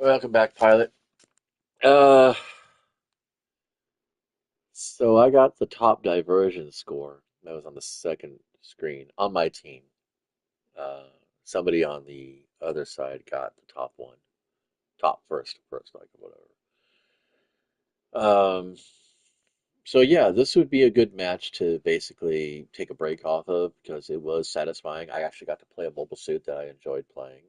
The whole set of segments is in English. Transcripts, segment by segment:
Welcome back, pilot. Uh, so I got the top diversion score. That was on the second screen on my team. Uh, Somebody on the other side got the top one, top first, like whatever. Um, so yeah, this would be a good match to basically take a break off of because it was satisfying. I actually got to play a mobile suit that I enjoyed playing.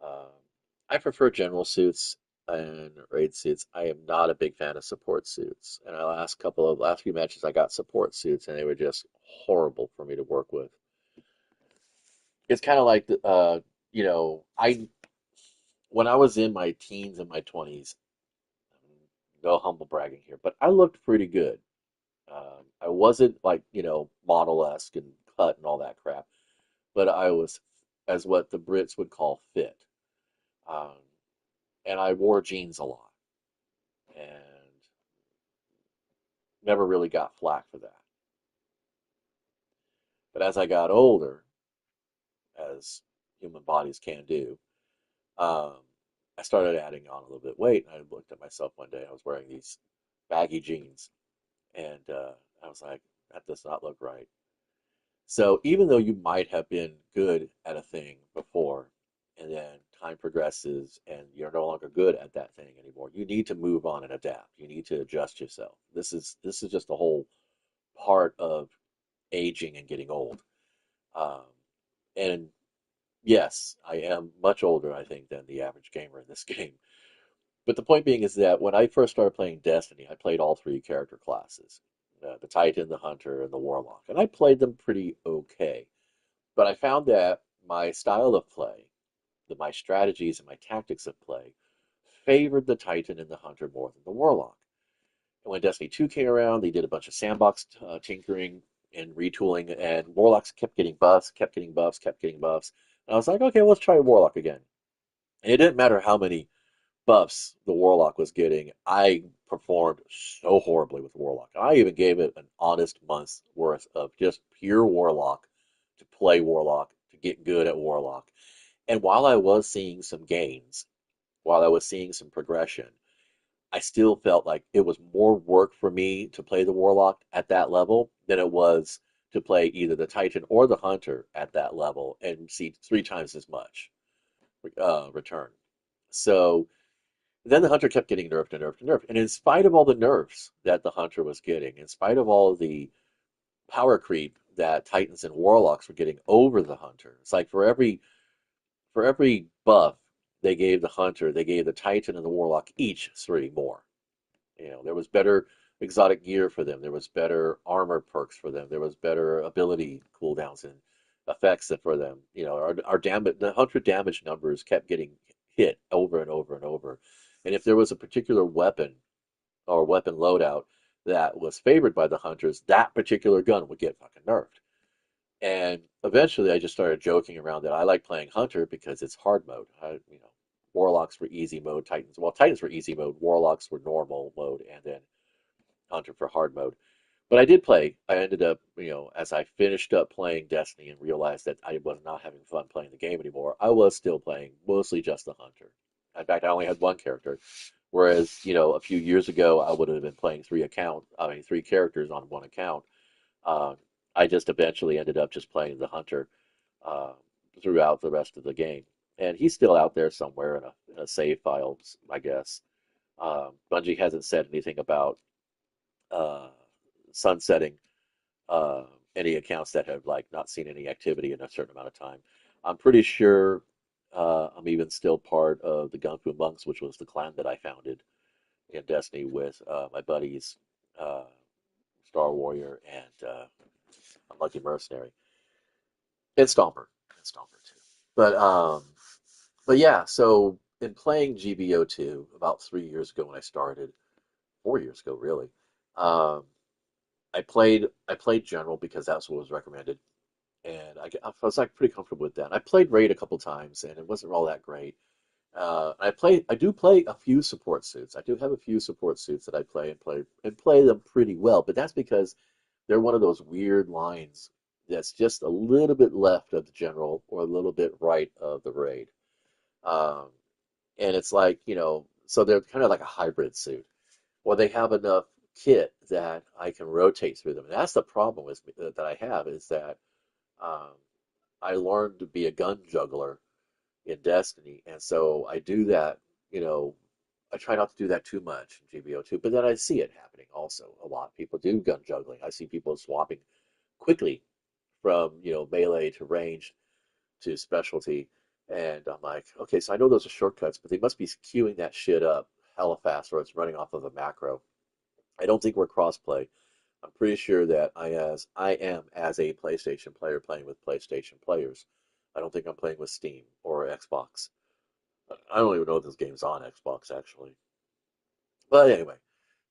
Um, I prefer general suits and raid suits. I am not a big fan of support suits. And the last few matches, I got support suits, and they were just horrible for me to work with. It's kind of like I when I was in my teens and my 20s, no humble bragging here, but I looked pretty good. I wasn't like model-esque and cut and all that crap, but I was as what the Brits would call fit. Um, and I wore jeans a lot. And never really got flack for that. But as I got older, as human bodies can do, um, I started adding on a little bit weight. And I looked at myself one day. I was wearing these baggy jeans, and I was like, that does not look right. So even though you might have been good at a thing before, and then time progresses and you're no longer good at that thing anymore, you need to move on and adapt. You need to adjust yourself. This is just a whole part of aging and getting old. Um, and yes, I am much older, I think, than the average gamer in this game. But the point being is that when I first started playing Destiny, I played all three character classes, the Titan, the Hunter, and the Warlock. And I played them pretty okay. But I found that my style of play, my strategies and my tactics of play, favored the Titan and the Hunter more than the Warlock. And when Destiny 2 came around, they did a bunch of sandbox tinkering and retooling, and Warlocks kept getting buffs, kept getting buffs, kept getting buffs. And I was like, okay, let's try Warlock again. And it didn't matter how many buffs the Warlock was getting, I performed so horribly with Warlock. I even gave it an honest month's worth of just pure Warlock to play Warlock, to get good at Warlock. And while I was seeing some gains, while I was seeing some progression, I still felt like it was more work for me to play the Warlock at that level than it was to play either the Titan or the Hunter at that level and see three times as much return. So then the Hunter kept getting nerfed and nerfed and nerfed. And in spite of all the nerfs that the Hunter was getting, in spite of all the power creep that Titans and Warlocks were getting over the Hunter, it's like for every buff they gave the Hunter, they gave the Titan and the Warlock each three more. There was better exotic gear for them. There was better armor perks for them. There was better ability cooldowns and effects for them. Our damage, the hunter damage numbers kept getting hit over and over and over. And if there was a particular weapon or weapon loadout that was favored by the hunters, that particular gun would get fucking nerfed. And eventually, I just started joking around that I like playing Hunter because it's hard mode. Warlocks were easy mode, Titans were easy mode, Warlocks were normal mode, and then Hunter for hard mode. But I did play. I ended up, as I finished up playing Destiny and realized that I was not having fun playing the game anymore, I was still playing mostly just the Hunter. In fact, I only had one character, whereas, a few years ago, I would have been playing three characters on one account. Uh, I just eventually ended up just playing the Hunter uh, throughout the rest of the game. And he's still out there somewhere in a save file, I guess. Bungie hasn't said anything about uh, sunsetting uh, any accounts that have like not seen any activity in a certain amount of time. I'm pretty sure I'm even still part of the Gun Fu Monks, which was the clan that I founded in Destiny with my buddies, uh, Star Warrior and Unlucky Mercenary, and Stomper too. But um, but yeah, so in playing GBO2 about 3 years ago when I started, 4 years ago really, um, I played General because that's what was recommended, and I was like pretty comfortable with that. I played Raid a couple times, and it wasn't all that great. I do play a few support suits. I do have a few support suits that I play them pretty well, but that's because they're one of those weird lines that's just a little bit left of the General or a little bit right of the Raid. Um, And it's like, so they're kind of like a hybrid suit. Well, they have enough kit that I can rotate through them. And that's the problem with that I have is that um, I learned to be a gun juggler in Destiny, and so I do that. You know, I try not to do that too much in GBO2, but then I see it happening also a lot. People do gun juggling. I see people swapping quickly from melee to ranged to specialty, and I'm like, okay, so I know those are shortcuts, but they must be queuing that shit up hella fast, or it's running off of a macro. I don't think we're crossplay. I'm pretty sure that I am as a PlayStation player playing with PlayStation players. I don't think I'm playing with Steam or Xbox. I don't even know if this game's on Xbox actually. But anyway,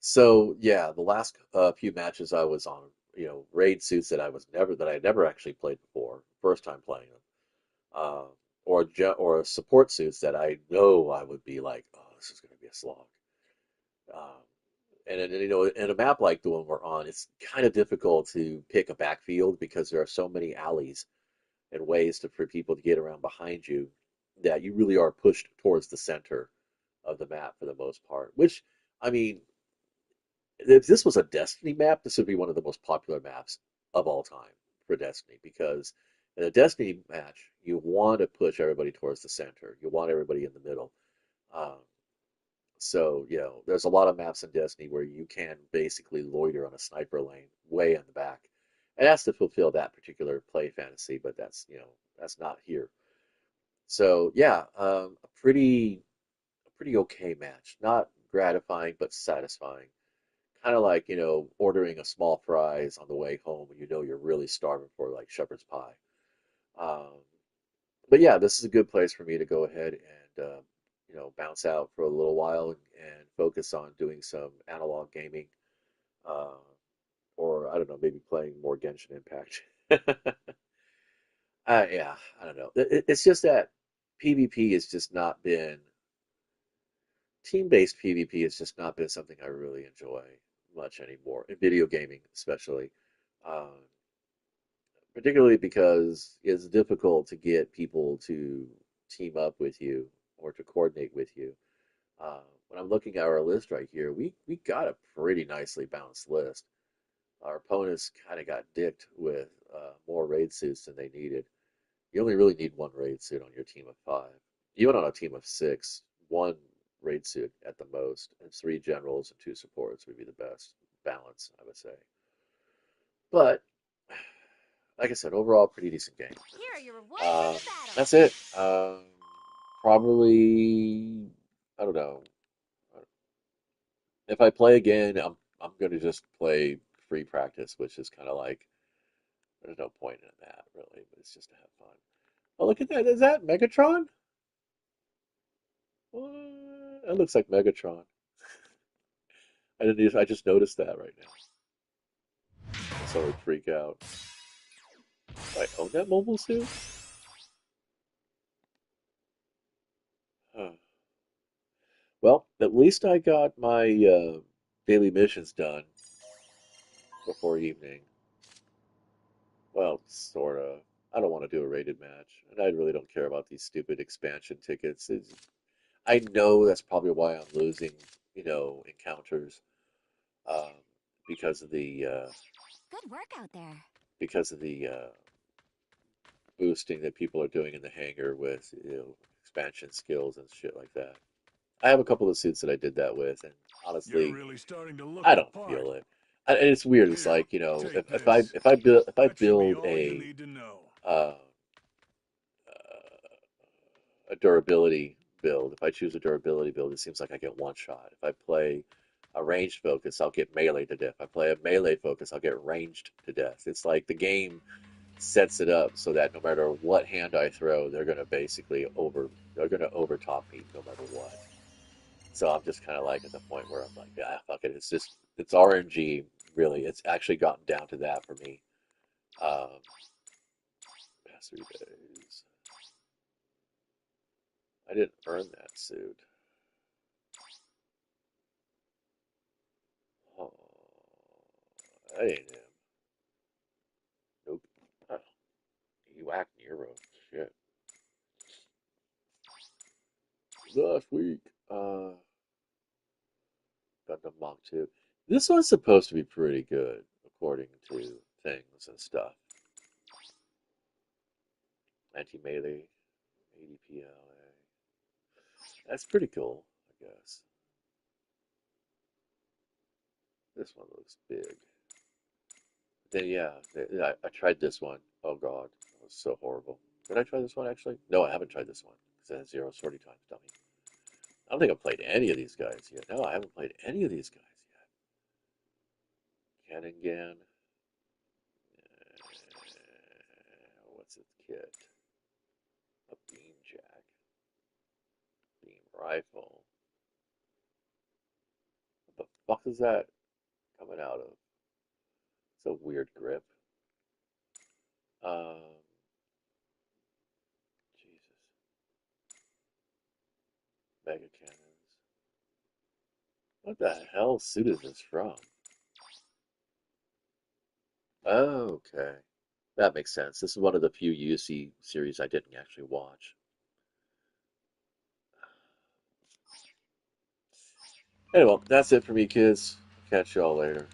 so yeah, the last few matches I was on, raid suits that I had never actually played before, first time playing them, uh, or support suits that I know I would be like, oh, this is going to be a slog. Um, and in a map like the one we're on, it's kind of difficult to pick a backfield because there are so many alleys and ways for people to get around behind you that you really are pushed towards the center of the map for the most part. Which, I mean, if this was a Destiny map, this would be one of the most popular maps of all time for Destiny because in a Destiny match, you want to push everybody towards the center. You want everybody in the middle. Um, so, there's a lot of maps in Destiny where you can basically loiter on a sniper lane way in the back. And that's to fulfill that particular play fantasy, but that's not here. So, yeah, a pretty okay match. Not gratifying, but satisfying. Kind of like, ordering a small fries on the way home when you're really starving for like shepherd's pie. Um, but yeah, this is a good place for me to go ahead and bounce out for a little while and focus on doing some analog gaming, uh, or I don't know, maybe playing more Genshin Impact. Yeah, I don't know. It's just that PvP has just not been team-based PvP has just not been something I really enjoy much anymore in video gaming, especially. Um, Particularly because it's difficult to get people to team up with you or to coordinate with you. When I'm looking at our list right here, we got a pretty nicely balanced list. Our opponents kind of got dicked with more raid suits than they needed. You only really need one raid suit on your team of five. Even on a team of six, one raid suit at the most, and three generals and two supports would be the best balance, I would say. But like I said, overall, pretty decent game. Here are your rewards from Um, the battle. that's it. Probably, I don't know. If I play again, I'm gonna just play free practice, which is kind of like there's no point in that really, but it's just to have fun. Oh, look at that! Is that Megatron? What? That looks like Megatron. I just noticed that right now. I suddenly freak out. Do I own that mobile suit? Huh. Well, at least I got my daily missions done before evening. Well, sort of. I don't want to do a rated match, and I really don't care about these stupid expansion tickets. I know that's probably why I'm losing, encounters, um, because of the Good work out there. because of the boosting that people are doing in the hangar with, expansion skills and shit like that. I have a couple of suits that I did that with, and You're honestly, really starting to look I the don't part. feel it. And it's weird. It's Here, like, take this. if I That should be build all you need to know. uh, a durability build. If I choose a durability build, it seems like I get one shot. If I play a ranged focus, I'll get melee to death. If I play a melee focus, I'll get ranged to death. It's like the game sets it up so that no matter what hand I throw, they're gonna overtop me no matter what. So I'm just kind of like at the point where I'm like, yeah, fuck it. It's RNG. Really, it's actually gotten down to that for me. Um, past 3 days, I didn't earn that suit. Oh, that ain't him. Nope. Oh, you whack Nero. Shit. last week. Gundam Mach 2. This one's supposed to be pretty good, according to things and stuff. Anti-melee, ADPLA. That's pretty cool, I guess. This one looks big. Then yeah, I tried this one. Oh god, it was so horrible. Did I try this one actually? No, I haven't tried this one because it has 0 sortie times, dummy. I don't think I've played any of these guys yet. No, I haven't played any of these guys yet. Canongan. What's its kit? A beam jack. Beam rifle. What the fuck is that coming out of? It's a weird grip. Jesus. Mega cannons. What the hell suit is this from? Oh, okay. That makes sense. This is one of the few UC series I didn't actually watch. Anyway, that's it for me, kids. Catch y'all later.